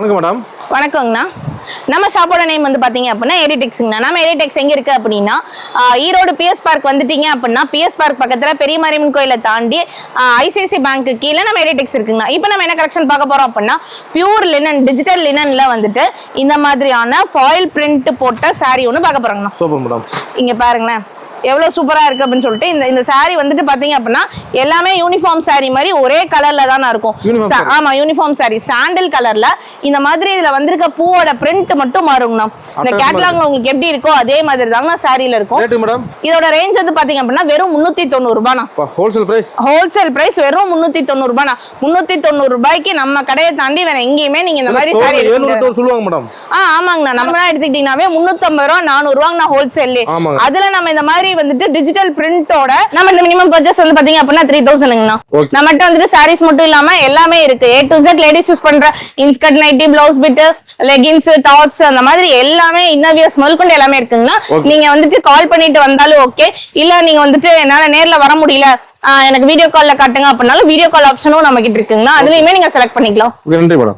வணக்கம் மேடம். வணக்கங்கண்ணா. நம்ம ஷாப்போட நேம் வந்து பாத்தீங்க அப்படின்னா எடிடெக்ஸ்ங்கண்ணா. நம்ம எடிடெக்ஸ் எங்க இருக்கு அப்படின்னா ஈரோடு பிஎஸ் பார்க் வந்துட்டீங்க அப்படின்னா பிஎஸ் பார்க் பக்கத்துல பெரிய மாரியம்மன் கோயிலை தாண்டி ஐசிஐசி பேங்க் கீழே நம்ம எடிடெக்ஸ் இருக்குங்கண்ணா. இப்போ நம்ம என்ன கலெக்ஷன் பார்க்க போறோம் அப்படின்னா பியூர் லினன் டிஜிட்டல் லினன்ல வந்துட்டு இந்த மாதிரியான ஃபாயில் பிரிண்ட் போட்ட சாரி ஒன்று பார்க்க போறோங்கண்ணா. Super madam. இங்க பாருங்களேன் எவ்வளவு சூப்பரா இருக்கு அப்படின்னு சொல்லிட்டு இந்த சாரி வந்துட்டு பாத்தீங்க அப்படின்னா எல்லாமே யூனிஃபார்ம் சாரி மாதிரி ஒரே கலர்ல தான் இருக்கும். ஆமா யூனிஃபார்ம் சாரி சாண்டில் கலர்ல இந்த மாதிரி இதுல வந்திருக்க பூவோட பிரிண்ட் மட்டும் மாறுங்கண்ணா. இந்த கேட்லாக்ல உங்களுக்கு எப்படி இருக்கோ அதே மாதிரி தாங்க சாரியில இருக்கும். இதோட ரேஞ்ச் வந்து பாத்தீங்க அப்படின்னா வெறும் 390 ரூபாய்னா. ஹோல்சேல் பிரைஸ் வெறும் 390 ரூபாய்னா. 390 ரூபாய்க்கு நம்ம கடையை தாண்டி வேற எங்கேயுமே நீங்க இந்த மாதிரி சாரி சொல்லுவாங்க மேடம். ஆமாங்கண்ணா. நம்ம எடுத்துக்கிட்டீங்கன்னாவே 350 ரூபா 400 ரூபாங்கண்ணா ஹோல்சேல். அதுல நம்ம இந்த மாதிரி வந்துட்டு டிஜிட்டல் பிரிண்டோட நம்ம மினிமம் பர்ச்சேஸ் வந்து பாத்தீங்க அப்படின்னா 3000ங்கண்ணா. நம்மகிட்ட வந்துட்டு சாரீஸ் மட்டும் இல்லாம எல்லாமே இருக்கு. A to Z ladies use பண்ற inskirt, nightie, blouse bit, leggings, tops அந்த மாதிரி எல்லாமே இன்னர்வியர்ஸ் முதல்கொண்டு எல்லாமே இருக்குங்கண்ணா. நீங்க வந்துட்டு கால் பண்ணிட்டு வந்தாலும் ஓகே, இல்ல நீங்க வந்துட்டு என்னால நேர்ல வர முடியல எனக்கு வீடியோ கால்ல காட்டுங்க அப்படின்னாலும் வீடியோ கால் ஆப்ஷனும் நம்ம கிட்ட இருக்குங்கண்ணா. அதுலயுமே நீங்க செலக்ட் பண்ணிக்கலாம். நன்றி மேடம்.